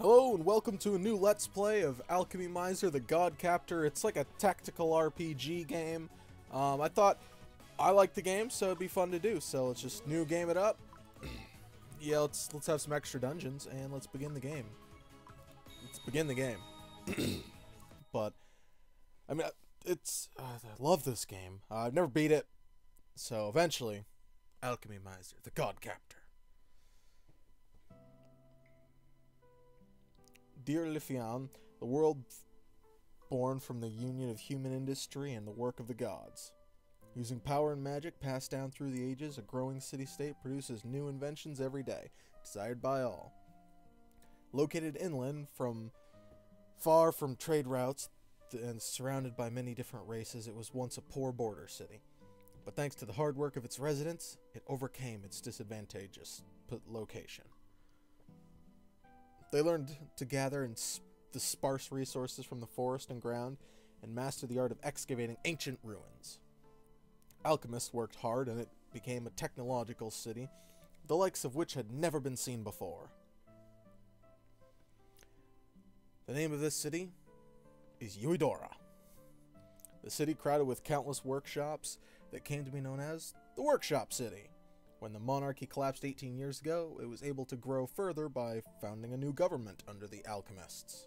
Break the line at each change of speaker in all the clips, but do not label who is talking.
Hello and welcome to a new Let's Play of Alchemy Meister, the God Captor. It's like a tactical RPG game. I thought I liked the game, so it'd be fun to do. So let's just new game it up. Yeah, let's have some extra dungeons and let's begin the game. But I mean, I love this game. I've never beat it, so eventually, Alchemy Meister, the God Captor. Dear Lithian, the world born from the union of human industry and the work of the gods. Using power and magic passed down through the ages, a growing city-state produces new inventions every day, desired by all. Located inland, far from trade routes, and surrounded by many different races, it was once a poor border city. But thanks to the hard work of its residents, it overcame its disadvantageous location. They learned to gather the sparse resources from the forest and ground and master the art of excavating ancient ruins. Alchemists worked hard and it became a technological city, the likes of which had never been seen before. The name of this city is Eudora. The city crowded with countless workshops that came to be known as the Workshop City. When the monarchy collapsed 18 years ago, it was able to grow further by founding a new government under the alchemists.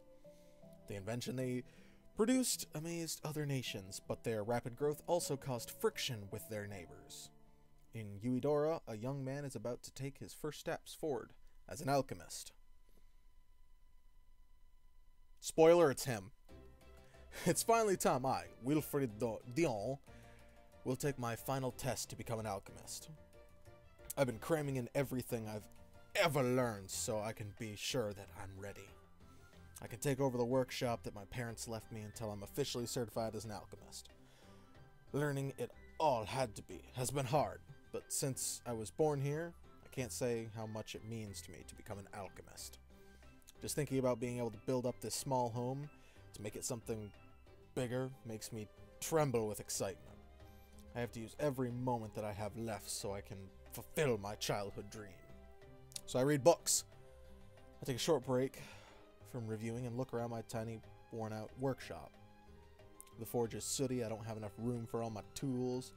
The invention they produced amazed other nations, but their rapid growth also caused friction with their neighbors. In Eudora, a young man is about to take his first steps forward as an alchemist. Spoiler, it's him. It's finally time I, Wilfred Dion, will take my final test to become an alchemist. I've been cramming in everything I've ever learned so I can be sure that I'm ready. I can take over the workshop that my parents left me until I'm officially certified as an alchemist. Learning it all has been hard, but since I was born here, I can't say how much it means to me to become an alchemist. Just thinking about being able to build up this small home to make it something bigger makes me tremble with excitement. I have to use every moment that I have left so I can fulfill my childhood dream. So I read books. I take a short break from reviewing and look around my tiny, worn-out workshop. The forge is sooty, I don't have enough room for all my tools,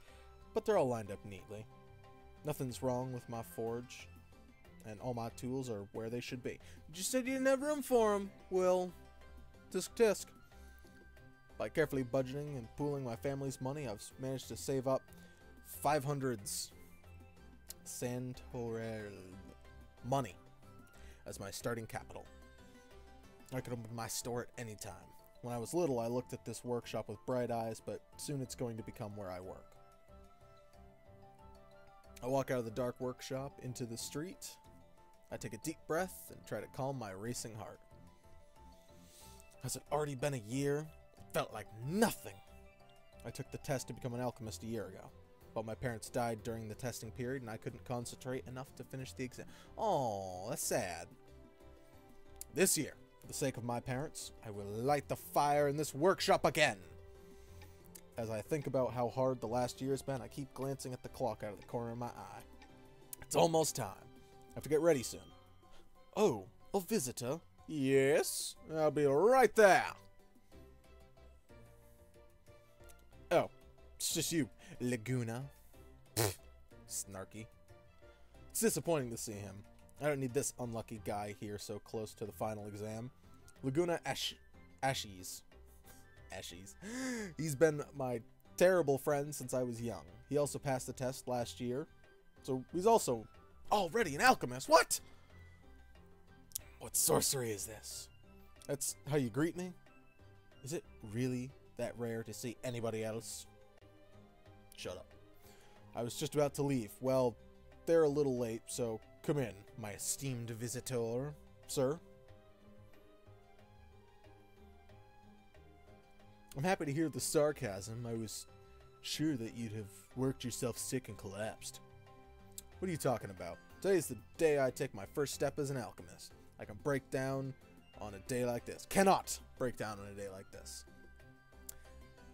but they're all lined up neatly. Nothing's wrong with my forge, and all my tools are where they should be. You just said you didn't have room for them. Well, tisk. By carefully budgeting and pooling my family's money, I've managed to save up 500s Santorel money as my starting capital. I could open my store at any time. When I was little, I looked at this workshop with bright eyes, but soon it's going to become where I work. I walk out of the dark workshop into the street. I take a deep breath and try to calm my racing heart. Has it already been a year? It felt like nothing. I took the test to become an alchemist a year ago. But my parents died during the testing period and I couldn't concentrate enough to finish the exam. Oh, that's sad. This year, for the sake of my parents, I will light the fire in this workshop again. As I think about how hard the last year has been, I keep glancing at the clock out of the corner of my eye. It's almost time. I have to get ready soon. Oh, a visitor? Yes, I'll be right there. Oh, it's just you, Laguna. Snarky. It's disappointing to see him. I don't need this unlucky guy here so close to the final exam. Laguna Ashes. He's been my terrible friend since I was young. He also passed the test last year. So he's also already an alchemist. What? What sorcery is this? That's how you greet me? Is it really that rare to see anybody else? Shut up. I was just about to leave. Well, they're a little late, so come in, my esteemed visitor, sir. I'm happy to hear the sarcasm. I was sure that you'd have worked yourself sick and collapsed. What are you talking about? Today's the day I take my first step as an alchemist. I can break down on a day like this. Cannot break down on a day like this.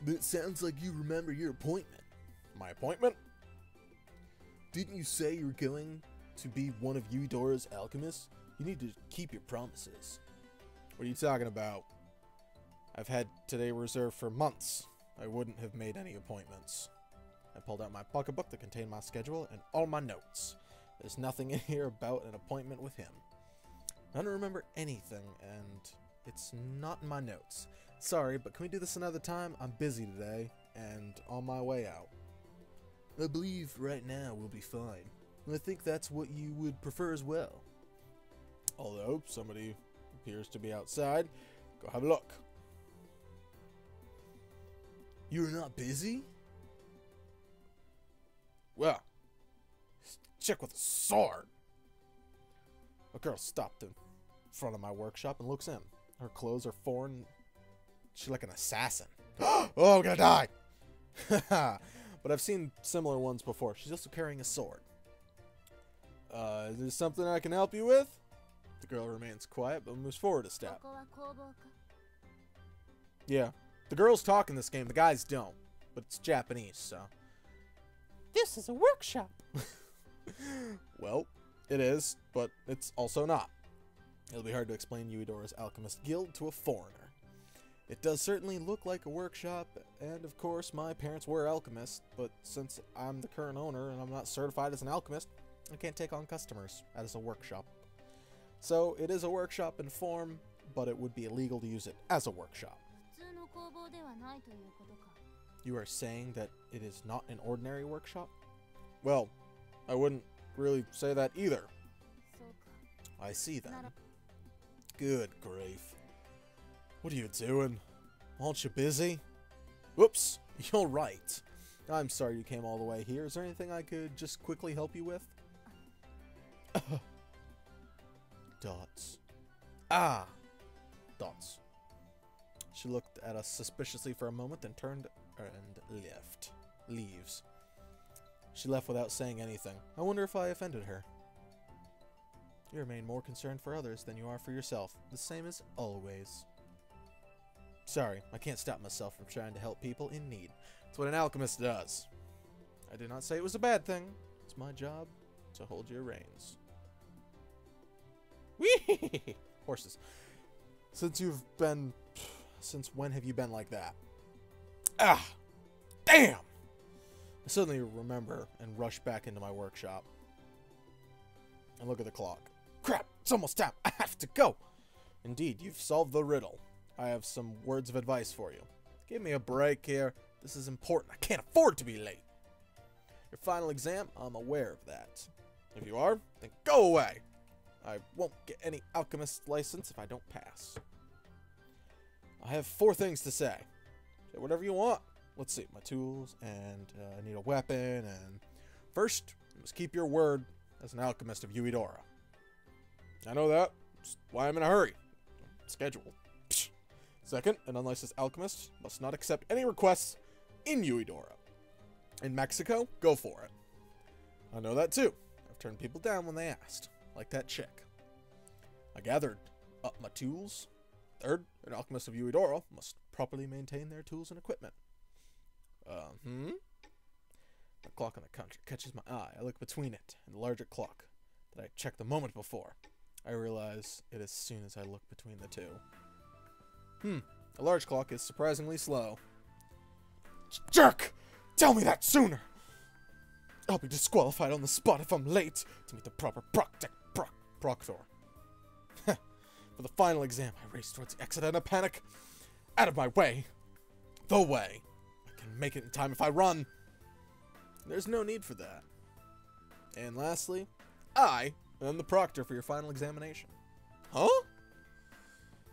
But it sounds like you remember your appointment. My appointment? Didn't you say you were going to be one of Eudora's alchemists? You need to keep your promises. What are you talking about? I've had today reserved for months. I wouldn't have made any appointments. I pulled out my pocketbook that contained my schedule and all my notes. There's nothing in here about an appointment with him. I don't remember anything, and it's not in my notes. Sorry, but can we do this another time? I'm busy today, and on my way out. I believe right now we'll be fine. I think that's what you would prefer as well. Although, somebody appears to be outside. Go have a look. You're not busy? Well, chick with a sword. A girl stopped in front of my workshop and looks in. Her clothes are foreign. She's like an assassin. Oh, I'm gonna die! But I've seen similar ones before. She's also carrying a sword. Is there something I can help you with? The girl remains quiet, but moves forward a step. Yeah. The girls talk in this game, the guys don't. But it's Japanese, so. This is a workshop! Well, it is, but it's also not. It'll be hard to explain Yuidora's Alchemist Guild to a foreigner. It does certainly look like a workshop, and of course my parents were alchemists, but since I'm the current owner and I'm not certified as an alchemist, I can't take on customers as a workshop. So it is a workshop in form, but it would be illegal to use it as a workshop. You are saying that it is not an ordinary workshop? Well, I wouldn't really say that either. I see then. Good grief. What are you doing? Aren't you busy? Whoops, you're right. I'm sorry you came all the way here. Is there anything I could just quickly help you with? Dots. Ah! Dots. She looked at us suspiciously for a moment, then turned and left. Leaves. She left without saying anything. I wonder if I offended her. You remain more concerned for others than you are for yourself. The same as always. Sorry, I can't stop myself from trying to help people in need. It's what an alchemist does. I did not say it was a bad thing. It's my job to hold your reins. Whee! Horses. Since when have you been like that? Ah! Damn! I suddenly remember and rush back into my workshop. And look at the clock. Crap! It's almost time! I have to go! Indeed, you've solved the riddle. I have some words of advice for you. Give me a break here. This is important. I can't afford to be late. Your final exam, I'm aware of that. If you are, then go away. I won't get any alchemist license if I don't pass. I have 4 things to say. Say whatever you want. Let's see, my tools, and I need a weapon, and first, you must keep your word as an alchemist of Yuidora. I know that. That's why I'm in a hurry. Schedule. Psh. Second, an unlicensed alchemist must not accept any requests in Yuidora. In Mexico, go for it. I know that too. I've turned people down when they asked. Like that chick. I gathered up my tools. Third, an alchemist of Yuidora must properly maintain their tools and equipment. The clock on the counter catches my eye. I look between it and the larger clock that I checked the moment before. I realize it as soon as I look between the two. A large clock is surprisingly slow. Jerk! Tell me that sooner! I'll be disqualified on the spot if I'm late to meet the proper proctor. For the final exam, I race towards the exit in a panic. Out of my way. The way. I can make it in time if I run. There's no need for that. And lastly, I am the proctor for your final examination. Huh?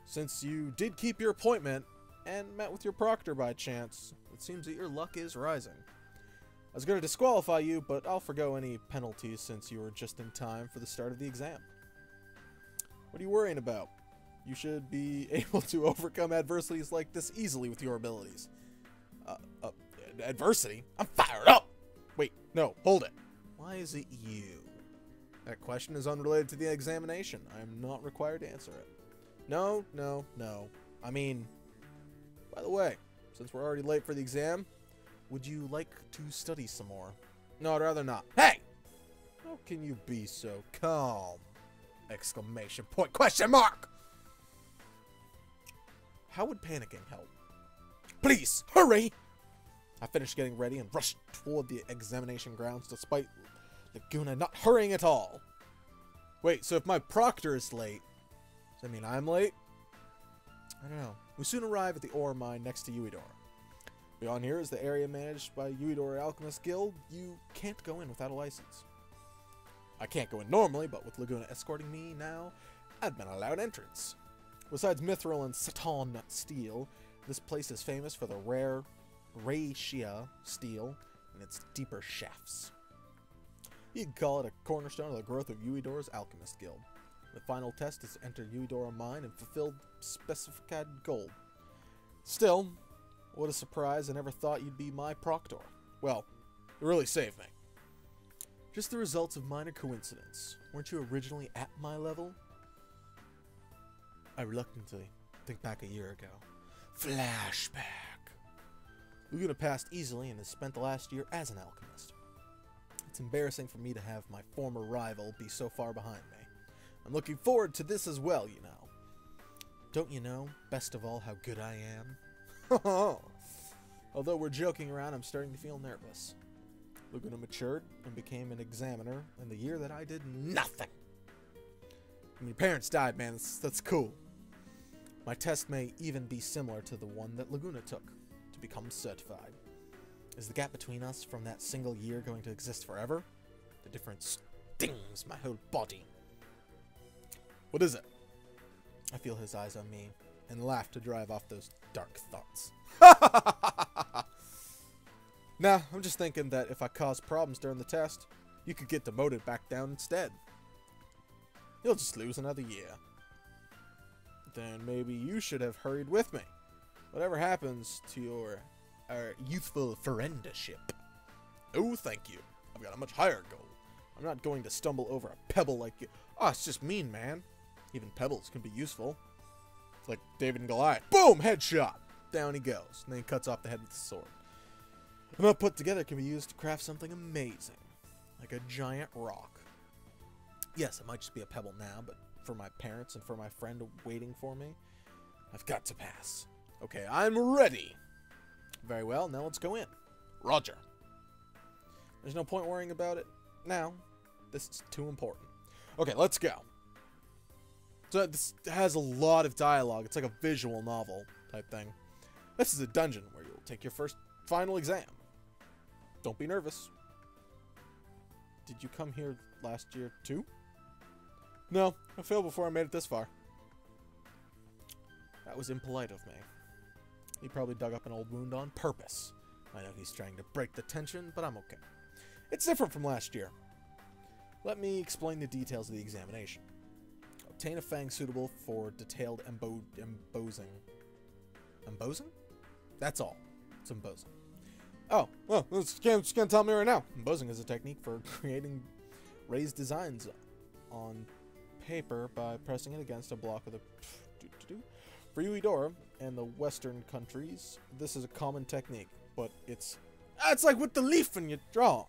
Since you did keep your appointment and met with your proctor by chance, it seems that your luck is rising. I was going to disqualify you, but I'll forgo any penalties since you were just in time for the start of the exam. What are you worrying about? You should be able to overcome adversities like this easily with your abilities. Adversity? I'm fired up! Wait, no, hold it. Why is it you? That question is unrelated to the examination. I am not required to answer it. No. I mean, by the way, since we're already late for the exam, would you like to study some more? No, I'd rather not. Hey! How can you be so calm? Exclamation point, question mark! How would panicking help? Please, hurry! I finished getting ready and rushed toward the examination grounds despite Laguna not hurrying at all. Wait, so if my proctor is late, does that mean I'm late? I don't know. We soon arrive at the ore mine next to Uedora. Beyond here is the area managed by Uedora Alchemist Guild. You can't go in without a license. I can't go in normally, but with Laguna escorting me now, I've been allowed entrance. Besides mithril and Saton steel, this place is famous for the rare Raishia steel and its deeper shafts. You could call it a cornerstone of the growth of Uedora's Alchemist Guild. The final test is to enter Uedora Mine and fulfill specified goal. Still, what a surprise, I never thought you'd be my proctor. Well, it really saved me. Just the results of minor coincidence. Weren't you originally at my level? I reluctantly think back a year ago. Flashback. Laguna passed easily and has spent the last year as an alchemist. It's embarrassing for me to have my former rival be so far behind me. I'm looking forward to this as well, you know. Don't you know, best of all, how good I am? Although we're joking around, I'm starting to feel nervous. Laguna matured and became an examiner in the year that I did nothing. I mean, your parents died, man. That's cool. My test may even be similar to the one that Laguna took to become certified. Is the gap between us from that single year going to exist forever? The difference stings my whole body. What is it? I feel his eyes on me and laugh to drive off those dark thoughts. Nah, I'm just thinking that if I cause problems during the test, you could get demoted back down instead. You'll just lose another year. Then maybe you should have hurried with me. Whatever happens to our youthful friendship. Oh, thank you. I've got a much higher goal. I'm not going to stumble over a pebble like you. Oh, it's just mean, man. Even pebbles can be useful. It's like David and Goliath. Boom! Headshot! Down he goes. And then he cuts off the head with the sword. And all put together can be used to craft something amazing. Like a giant rock. Yes, it might just be a pebble now, but for my parents and for my friend waiting for me, I've got to pass. Okay, I'm ready. Very well, now let's go in. Roger. There's no point worrying about it now. This is too important. Okay, let's go. So this has a lot of dialogue. It's like a visual novel type thing. This is a dungeon where you'll take your first final exam. Don't be nervous. Did you come here last year too? No, I failed before I made it this far. That was impolite of me. He probably dug up an old wound on purpose. I know he's trying to break the tension, but I'm okay. It's different from last year. Let me explain the details of the examination. Obtain a fang suitable for detailed embossing. Embossing? That's all. It's embossing. Oh, well, just gonna tell me right now. Embossing is a technique for creating raised designs on paper by pressing it against a block of the... For Uedora and the Western countries, this is a common technique, but it's like with the leaf when you draw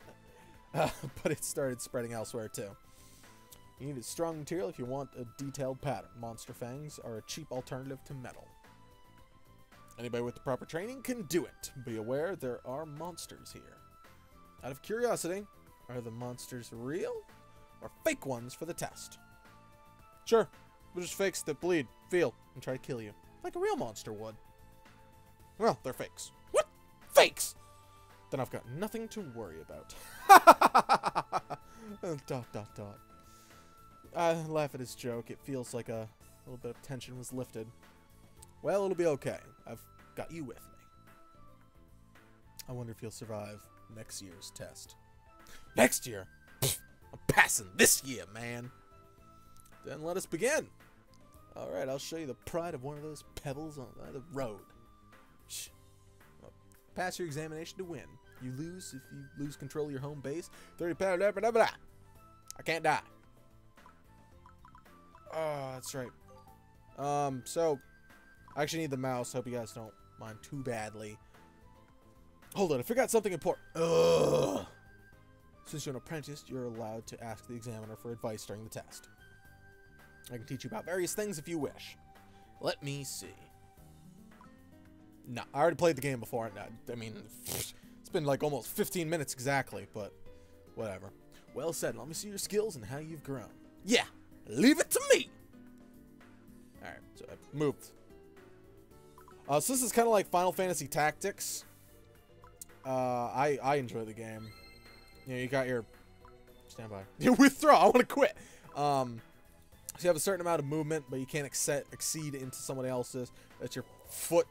it. But it started spreading elsewhere too. You need a strong material if you want a detailed pattern. Monster fangs are a cheap alternative to metal. Anybody with the proper training can do it. Be aware there are monsters here. Out of curiosity, are the monsters real or fake ones for the test? Sure, they're just fakes that bleed, feel, and try to kill you. Like a real monster would. Well, they're fakes. What? Fakes? Then I've got nothing to worry about. Dot. I laugh at his joke. It feels like a little bit of tension was lifted. Well, it'll be okay. I've got you with me. I wonder if you'll survive next year's test. Next year? Pfft, I'm passing this year, man. Then let us begin. Alright, I'll show you the pride of one of those pebbles on the road. Shh. Well, pass your examination to win. You lose if you lose control of your home base. 30 pound. I can't die. Oh, that's right. So I actually need the mouse. Hope you guys don't mind too badly. Hold on, I forgot something important. Ugh. Since you're an apprentice, you're allowed to ask the examiner for advice during the test. I can teach you about various things if you wish. Let me see. No, I already played the game before. I mean, it's been like almost 15 minutes exactly, but whatever. Well said. Let me see your skills and how you've grown. Yeah, leave it to me. All right, so I've moved. So this is kind of like Final Fantasy Tactics. I enjoy the game. You know, you got your standby. You withdraw. I want to quit. So you have a certain amount of movement, but you can't exceed into somebody else's. That's your foot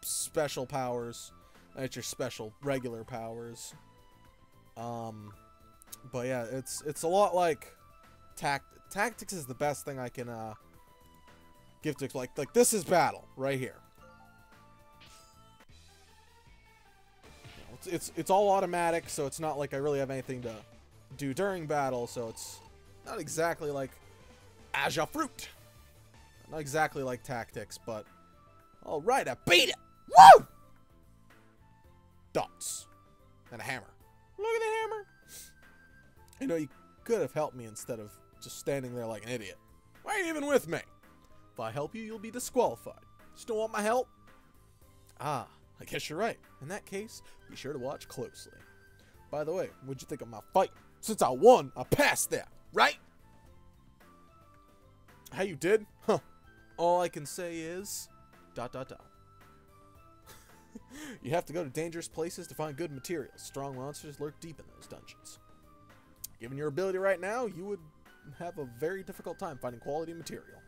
special powers. That's your special regular powers. But yeah, it's a lot like Tactics is the best thing I can give to like this is battle right here. It's all automatic, so it's not like I really have anything to do during battle, so it's not exactly like Aja Fruit. Not exactly like Tactics, but alright, I beat it! Woo! Dots. And a hammer. Look at the hammer! You know, you could have helped me instead of just standing there like an idiot. Why are you even with me? If I help you, you'll be disqualified. Still want my help? Ah, I guess you're right. In that case, be sure to watch closely. By the way, what'd you think of my fight? Since I won, I passed that, right? How you did? Huh. All I can say is... ... You have to go to dangerous places to find good materials. Strong monsters lurk deep in those dungeons. Given your ability right now, you would have a very difficult time finding quality material.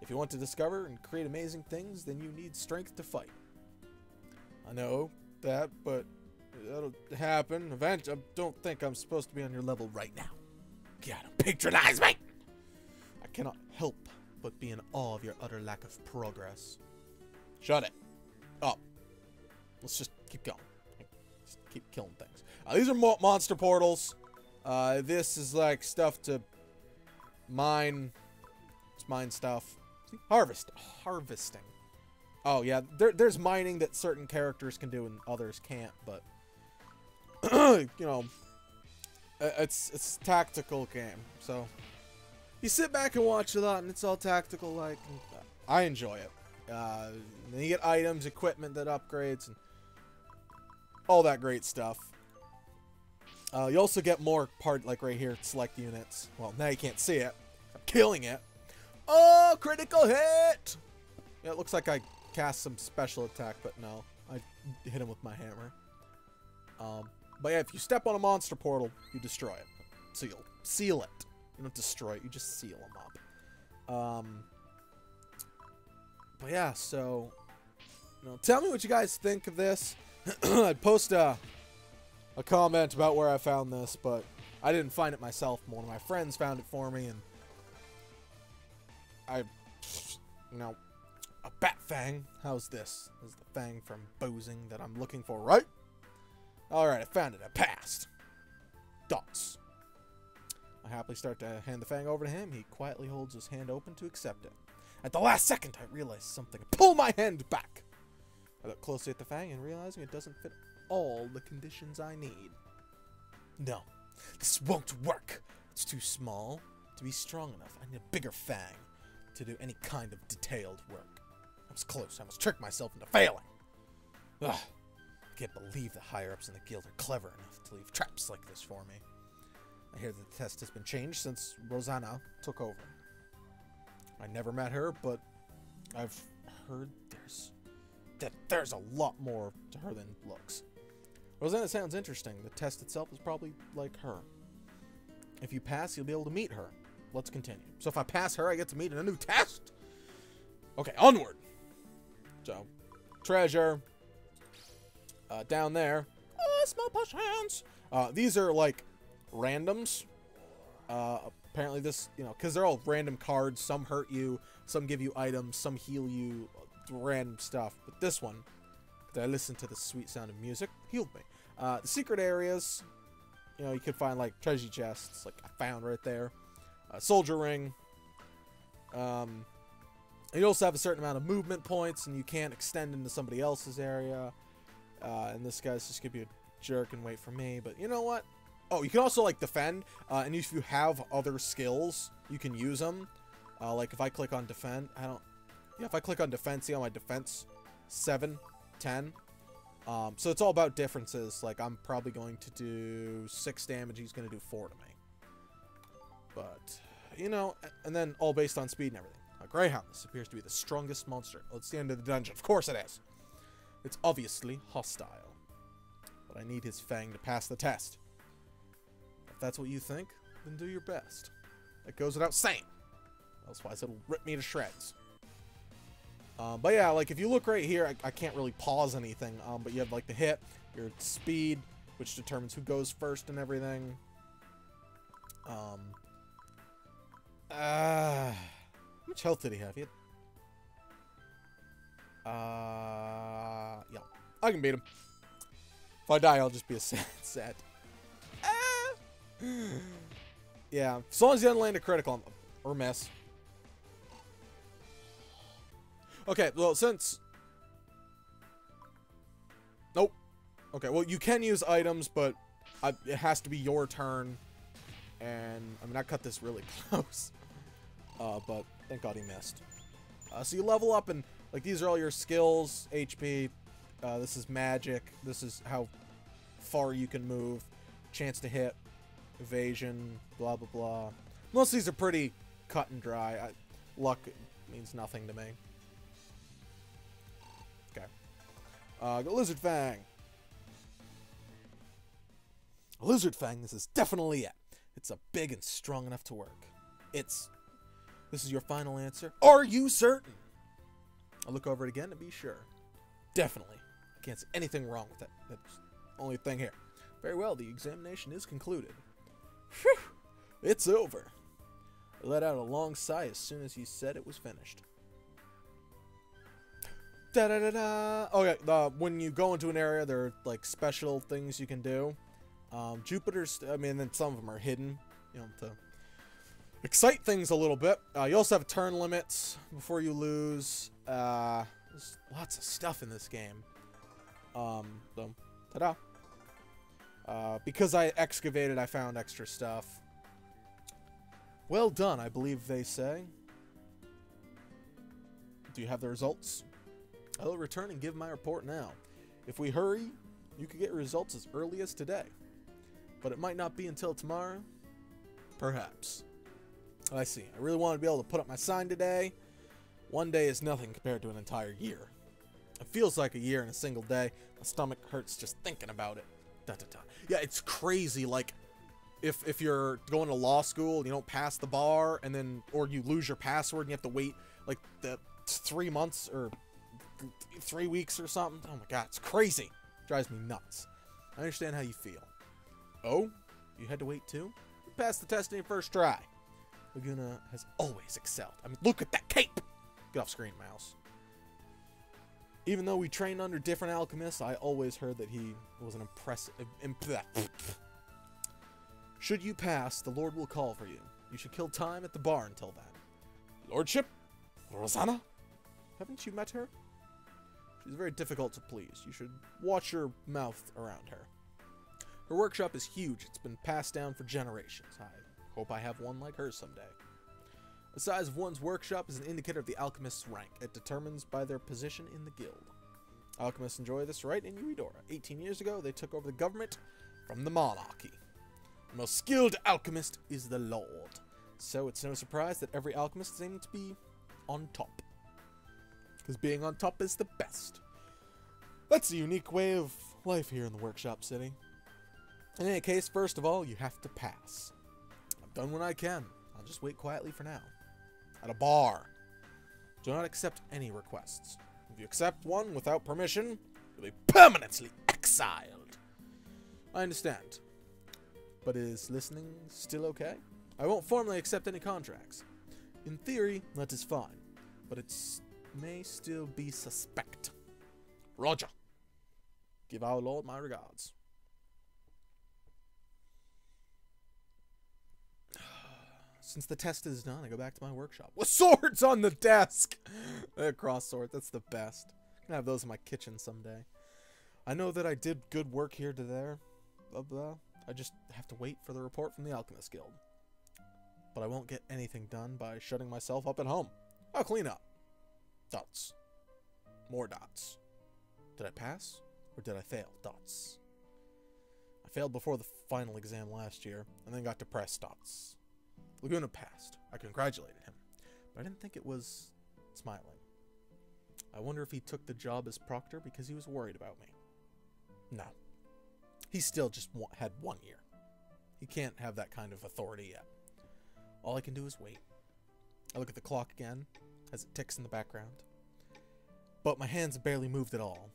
If you want to discover and create amazing things, then you need strength to fight. I know that, but that'll happen eventually. I don't think I'm supposed to be on your level right now. God, don't patronize me! I cannot help but be in awe of your utter lack of progress. Shut it up. Let's just keep going. Just keep killing things. These are monster portals. This is like stuff to mine. It's mine stuff. See? Harvesting. Oh yeah, there's mining that certain characters can do and others can't, but you know, it's a tactical game. So you sit back and watch a lot, and it's all tactical. Like I enjoy it. Then you get items, equipment that upgrades, and all that great stuff. You also get more like right here, select units. Well, now you can't see it. I'm killing it. Oh, critical hit! Yeah, it looks like I cast some special attack, but no. I hit him with my hammer. But yeah, if you step on a monster portal, you destroy it. Seal it. You don't destroy it, you just seal them up. But yeah, so... You know, tell me what you guys think of this. I'd post a comment about where I found this, but I didn't find it myself. One of my friends found it for me, and you know, a bat fang. How's this? This is the fang from Bozing that I'm looking for, right? Alright, I found it. I passed. Dots. I happily start to hand the fang over to him. He quietly holds his hand open to accept it. At the last second, I realize something. I pull my hand back. I look closely at the fang and realizing it doesn't fit all the conditions I need. No, this won't work. It's too small to be strong enough. I need a bigger fang to do any kind of detailed work. I was close. I must trick myself into failing. Ugh. I can't believe the higher-ups in the guild are clever enough to leave traps like this for me. I hear that the test has been changed since Rosanna took over. I never met her, but I've heard there's a lot more to her than looks. Rosanna sounds interesting. The test itself is probably like her. If you pass, you'll be able to meet her. Let's continue. So if I pass her, I get to meet in a new test? Okay, onward. So, treasure. Down there. Oh, small push hands. These are like randoms. Apparently this, you know, because they're all random cards. Some hurt you, some give you items, some heal you, random stuff. But this one, because I listened to the sweet sound of music, healed me. The secret areas, you know, you could find like treasure chests, like I found right there. Soldier ring. You also have a certain amount of movement points, and you can't extend into somebody else's area. And this guy's just gonna be a jerk and wait for me. But you know what? Oh, you can also like defend, and if you have other skills, you can use them. Like if I click on defend, if I click on defense, see how my defense 7 10. So it's all about differences. Like, I'm probably going to do 6 damage. He's going to do 4 to me. But, you know, and then all based on speed and everything. A Greyhound. This appears to be the strongest monster. Well, it's the end of the dungeon. Of course it is. It's obviously hostile. But I need his fang to pass the test. If that's what you think, then do your best. That goes without saying. Otherwise, it'll rip me to shreds. But yeah, like, if you look right here, I can't really pause anything. But you have, like, the hit, your speed, which determines who goes first and everything. How much health did he have? Yeah. I can beat him. If I die, I'll just be a sad. Yeah, as long as he doesn't land a critical or miss. Okay, well, since... Nope. Okay, well, you can use items, but it has to be your turn. And, I mean, I cut this really close. But thank God he missed. So you level up, and, like, these are all your skills, HP. This is magic. This is how far you can move. Chance to hit. Evasion. Blah, blah, blah. Most of these are pretty cut and dry. Luck means nothing to me. Okay. Lizard Fang. Lizard Fang, this is definitely it. It's a big and strong enough to work. This is your final answer? Are you certain? I'll look over it again to be sure. Definitely. I can't see anything wrong with it. That's the only thing here. Very well, the examination is concluded. Phew! It's over. I let out a long sigh as soon as he said it was finished. Da-da-da-da! Okay, when you go into an area, there are, like, special things you can do. Jupiter's, I mean, then some of them are hidden, you know, to excite things a little bit. You also have turn limits before you lose. There's lots of stuff in this game. So, ta-da. Because I excavated, I found extra stuff. Well done, I believe they say. Do you have the results? I will return and give my report now. If we hurry, you could get results as early as today. But it might not be until tomorrow. Perhaps. I see. I really want to be able to put up my sign today. One day is nothing compared to an entire year. It feels like a year in a single day. My stomach hurts just thinking about it. Da-da-da. Yeah, it's crazy. Like, if you're going to law school and you don't pass the bar, and then, or you lose your password and you have to wait, like, 3 months or 3 weeks or something. Oh my god, it's crazy. It drives me nuts. I understand how you feel. Oh? You had to wait too? You passed the test in your first try. Laguna has always excelled. I mean, look at that cape! Get off screen, mouse. Even though we trained under different alchemists, I always heard that he was an impressive... Should you pass, the Lord will call for you. You should kill time at the bar until then. Lordship? Rosanna? Haven't you met her? She's very difficult to please. You should watch your mouth around her. Her workshop is huge. It's been passed down for generations. I hope I have one like her someday. The size of one's workshop is an indicator of the alchemist's rank. It determines by their position in the guild. Alchemists enjoy this right in Eudora. 18 years ago, they took over the government from the monarchy. The most skilled alchemist is the Lord. So it's no surprise that every alchemist is aiming to be on top. Because being on top is the best. That's a unique way of life here in the workshop city. In any case, first of all, you have to pass. I've done what I can. I'll just wait quietly for now. At a bar. Do not accept any requests. If you accept one without permission, you'll be permanently exiled. I understand. But is listening still okay? I won't formally accept any contracts. In theory, that is fine. But it may still be suspect. Roger. Give our Lord my regards. Since the test is done, I go back to my workshop. With swords on the desk! Cross sword, that's the best. I'm gonna have those in my kitchen someday. I know that I did good work here to there. Blah, blah. I just have to wait for the report from the Alchemist Guild. But I won't get anything done by shutting myself up at home. I'll clean up. Dots. More dots. Did I pass? Or did I fail? Dots. I failed before the final exam last year, and then got depressed. Dots. Laguna passed. I congratulated him, but I didn't think it was smiling. I wonder if he took the job as proctor because he was worried about me. No. He still just had 1 year. He can't have that kind of authority yet. All I can do is wait. I look at the clock again, as it ticks in the background. But my hands barely moved at all.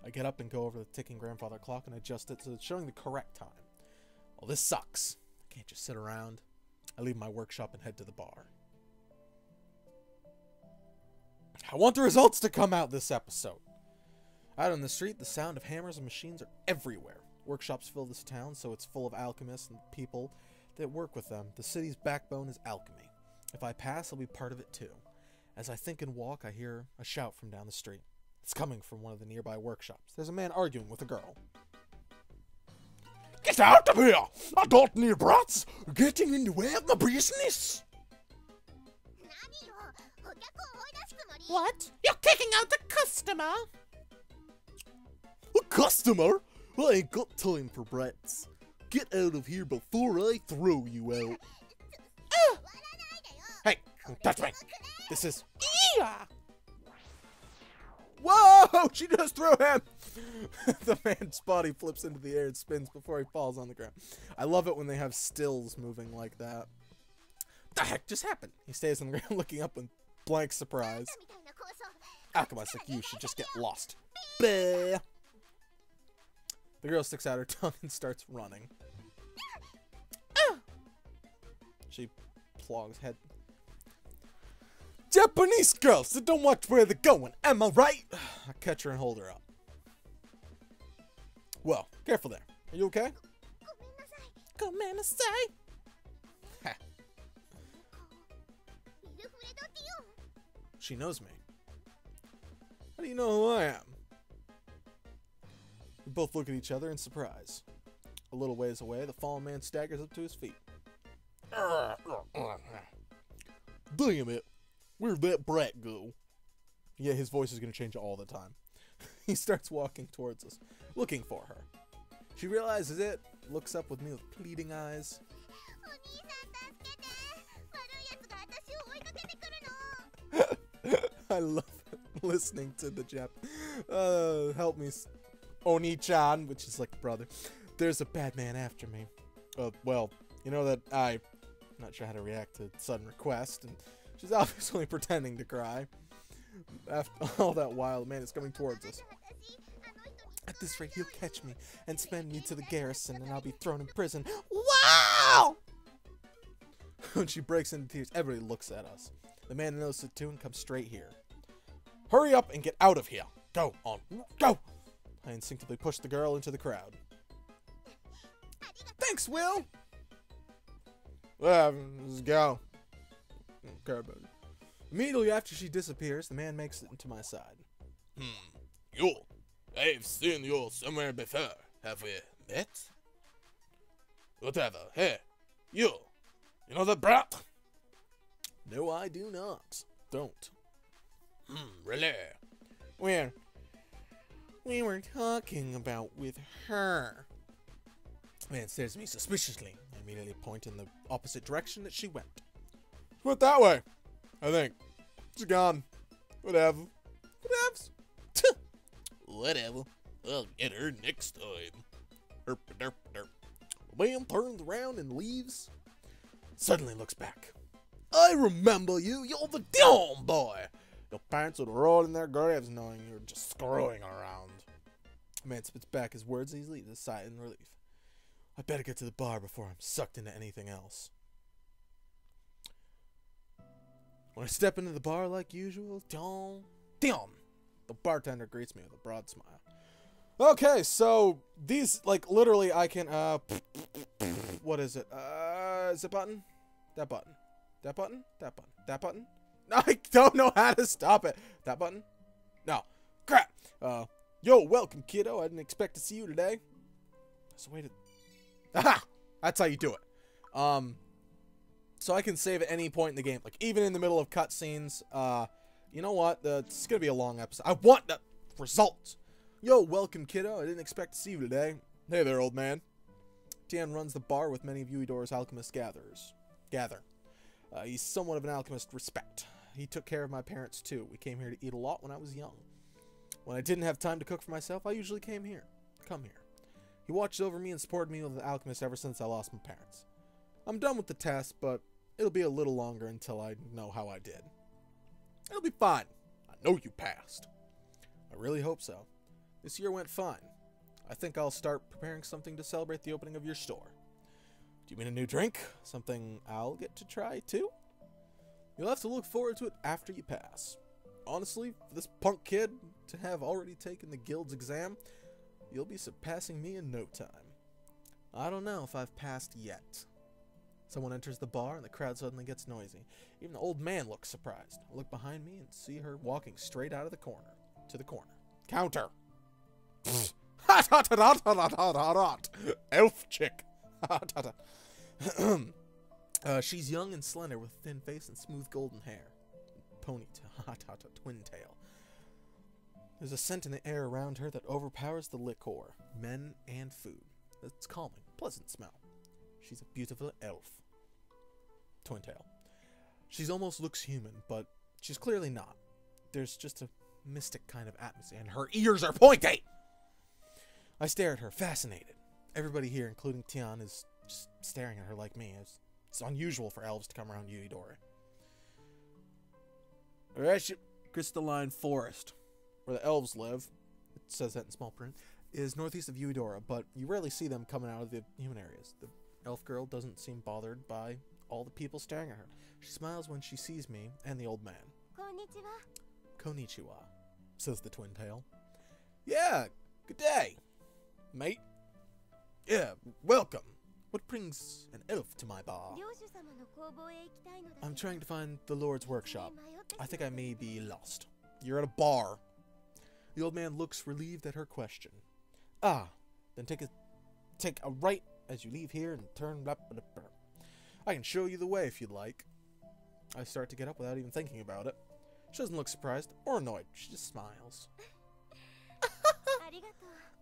I get up and go over the ticking grandfather clock and adjust it so it's showing the correct time. Well, this sucks. I can't just sit around. I leave my workshop and head to the bar. I want the results to come out this episode. Out on the street, the sound of hammers and machines are everywhere. Workshops fill this town, so it's full of alchemists and people that work with them. The city's backbone is alchemy. If I pass, I'll be part of it too. As I think and walk, I hear a shout from down the street. It's coming from one of the nearby workshops. There's a man arguing with a girl. Get out of here! I don't need brats getting in the way of my business!
What? You're kicking out the customer?
A customer? I ain't got time for brats. Get out of here before I throw you out. Hey, don't touch me. This is...
Yeah.
Whoa! She just threw him! The man's body flips into the air and spins before he falls on the ground. I love it when they have stills moving like that. What the heck just happened? He stays on the ground looking up in blank surprise. Alchemists like you should just get lost. Bah! The girl sticks out her tongue and starts running. She plogs head. Japanese girls that don't watch where they're going, am I right? I catch her and hold her up. Well, careful there. Are you okay? Ha. She knows me. How do you know who I am? We both look at each other in surprise. A little ways away, the fallen man staggers up to his feet. Damn it. Where'd that brat go? Yeah, his voice is going to change all the time. He starts walking towards us, looking for her. She realizes it, looks up with me with pleading eyes. I love listening to the Jap. Help me, Oni-chan, which is like a brother. There's a bad man after me. Well, you know that I'm not sure how to react to sudden request, and she's obviously pretending to cry. After all that while, the man is coming towards us. At this rate, he'll catch me and send me to the garrison, and I'll be thrown in prison. Wow! When she breaks into tears, everybody looks at us. The man knows it too and comes straight here. Hurry up and get out of here. Go on. Go! I instinctively push the girl into the crowd. Thanks, Will! Let's go. I don't care about it. Immediately after she disappears, the man makes it into my side. You. I've seen you somewhere before. Have we met? Whatever. Hey, you. You know that brat? No, I do not. Don't. Really? We were talking about with her. Man stares at me suspiciously. I immediately point in the opposite direction that she went. Went that way, I think. She's gone. Whatever. Whatevs. Whatever. I'll get her next time. Herp derp derp. Man turns around and leaves. Suddenly looks back. I remember you. You're the dumb boy. Your parents would roll in their graves knowing you were just screwing around. Man spits back his words and he leaves a sigh in relief. I better get to the bar before I'm sucked into anything else. When I step into the bar like usual, the bartender greets me with a broad smile. Okay, so these, like, literally I can, what is it? Is it button? That button. That button? That button. That button? I don't know how to stop it. That button? No. Crap. Yo, welcome, kiddo. I didn't expect to see you today. So wait. Aha! That's how you do it. So I can save at any point in the game, like even in the middle of cutscenes. You know what? It's gonna be a long episode. I want the results. Yo, welcome, kiddo. I didn't expect to see you today. Hey there, old man. Tian runs the bar with many of Yuidora's alchemist gather. He's somewhat of an alchemist respect. He took care of my parents, too. We came here to eat a lot when I was young. When I didn't have time to cook for myself, I usually come here. He watched over me and supported me with the alchemist ever since I lost my parents. I'm done with the test, but it'll be a little longer until I know how I did. It'll be fine. I know you passed. I really hope so. This year went fine. I think I'll start preparing something to celebrate the opening of your store. Do you mean a new drink? Something I'll get to try, too? You'll have to look forward to it after you pass. Honestly, for this punk kid to have already taken the guild's exam, you'll be surpassing me in no time. I don't know if I've passed yet. Someone enters the bar and the crowd suddenly gets noisy. Even the old man looks surprised. I look behind me and see her walking straight out of the corner. To the corner. Counter! Elf chick! She's young and slender with a thin face and smooth golden hair. Ponytail. Twin tail. There's a scent in the air around her that overpowers the liquor, men, and food. It's calming, pleasant smell. She's a beautiful elf. Twin tail. She almost looks human, but she's clearly not. There's just a mystic kind of atmosphere, and her ears are pointy! I stare at her, fascinated. Everybody here, including Tian, is just staring at her like me. It's unusual for elves to come around Yuidora. Crystalline Forest, where the elves live, it says that in small print, is northeast of Yuidora, but you rarely see them coming out of the human areas. The elf girl doesn't seem bothered by all the people staring at her. She smiles when she sees me and the old man. Konnichiwa, says the twin tail. Yeah, good day, mate. Yeah, welcome. What brings an elf to my bar? I'm trying to find the Lord's workshop. I think I may be lost. You're at a bar. The old man looks relieved at her question. Ah, then take a right as you leave here and turn up. I can show you the way if you'd like. I start to get up without even thinking about it. She doesn't look surprised or annoyed. She just smiles.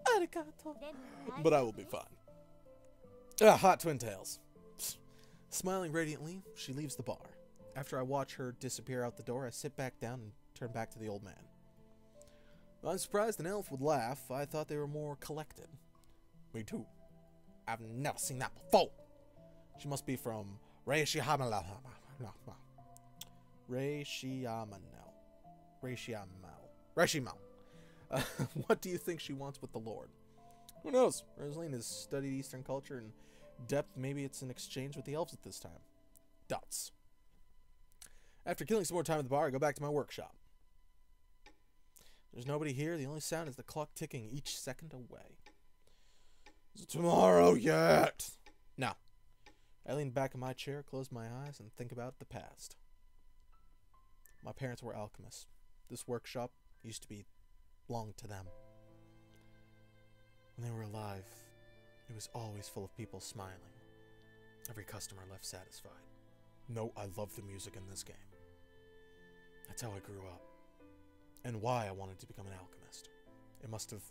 Arigato. But I will be fine. Hot twin tails. Smiling radiantly, she leaves the bar. After I watch her disappear out the door, I sit back down and turn back to the old man. I'm surprised an elf would laugh. I thought they were more collected. Me too. I've never seen that before. She must be from Reishihamano. What do you think she wants with the Lord? Who knows? Rosaline has studied Eastern culture in depth. Maybe it's an exchange with the elves at this time. Dots. After killing some more time at the bar, I go back to my workshop. There's nobody here. The only sound is the clock ticking each second away. Is it tomorrow yet? No. I lean back in my chair, close my eyes, and think about the past. My parents were alchemists. This workshop used to belong to them. When they were alive, it was always full of people smiling. Every customer left satisfied. No, I love the music in this game. That's how I grew up. And why I wanted to become an alchemist. It must have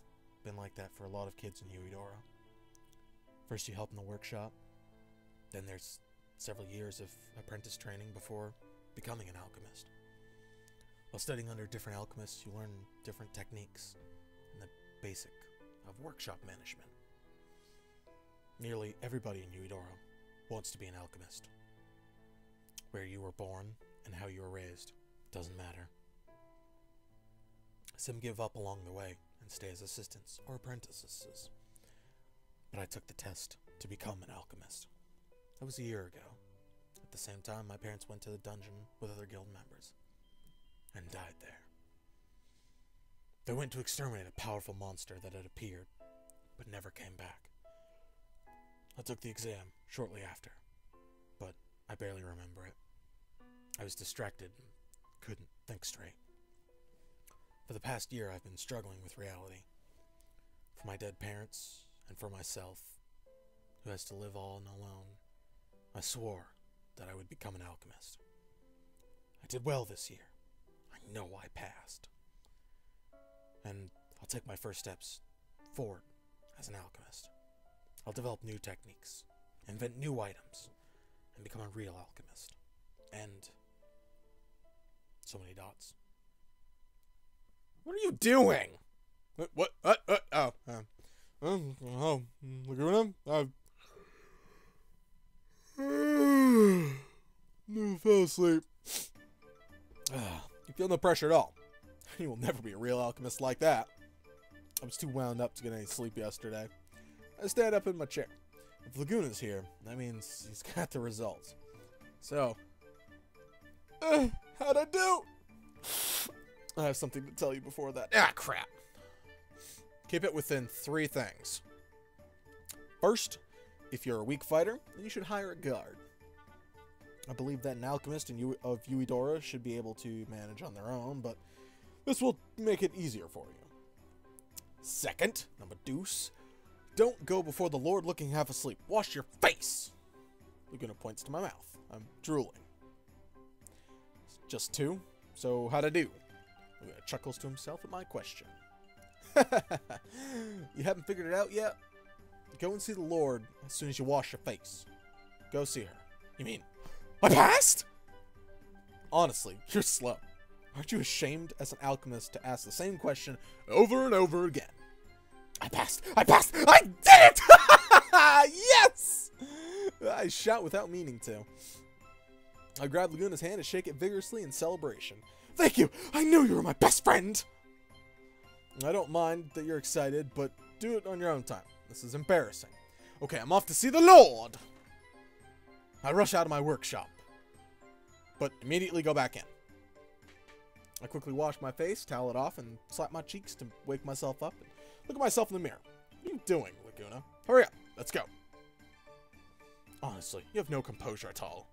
been like that for a lot of kids in Yuidora. First you help in the workshop, then there's several years of apprentice training before becoming an alchemist. While studying under different alchemists, you learn different techniques and the basic of workshop management. Nearly everybody in Yuidora wants to be an alchemist. Where you were born and how you were raised doesn't matter. Some give up along the way and stay as assistants or apprentices. But I took the test to become an alchemist. That was a year ago. At the same time, my parents went to the dungeon with other guild members and died there. They went to exterminate a powerful monster that had appeared, but never came back. I took the exam shortly after, but I barely remember it. I was distracted and couldn't think straight. For the past year, I've been struggling with reality. For my dead parents, and for myself, who has to live all alone, I swore that I would become an alchemist. I did well this year. I know I passed. And I'll I'll take my first steps forward as an alchemist. I'll develop new techniques, invent new items, and become a real alchemist. And so many dots. What are you doing? What? Laguna? No, fell asleep. You feel no pressure at all. You will never be a real alchemist like that. I was too wound up to get any sleep yesterday. I stand up in my chair. If Laguna's here, that means he's got the results. So, how'd I do? I have something to tell you before that. Ah, crap. Keep it within 3 things. First, if you're a weak fighter, then you should hire a guard. I believe that an alchemist of Uedora should be able to manage on their own, but this will make it easier for you. Second, number deuce, don't go before the Lord looking half asleep. Wash your face! Laguna points to my mouth. I'm drooling. Just 2, so how'd I do? Laguna chuckles to himself at my question. You haven't figured it out yet? Go and see the Lord as soon as you wash your face. Go see her. You mean, I passed? Honestly, you're slow. Aren't you ashamed as an alchemist to ask the same question over and over again? I passed! I passed! I did it! Yes! I shout without meaning to. I grab Laguna's hand and shake it vigorously in celebration. Thank you! I knew you were my best friend! I don't mind that you're excited, but do it on your own time. This is embarrassing. Okay, I'm off to see the Lord! I rush out of my workshop, but immediately go back in. I quickly wash my face, towel it off, and slap my cheeks to wake myself up. And look at myself in the mirror. What are you doing, Laguna? Hurry up. Let's go. Honestly, you have no composure at all.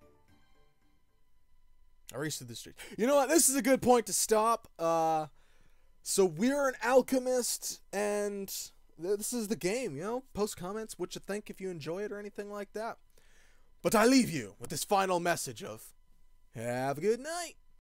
I race through the street. You know what? This is a good point to stop. So we're an alchemist, and this is the game, you know? Post comments what you think if you enjoy it or anything like that. But I leave you with this final message of, have a good night.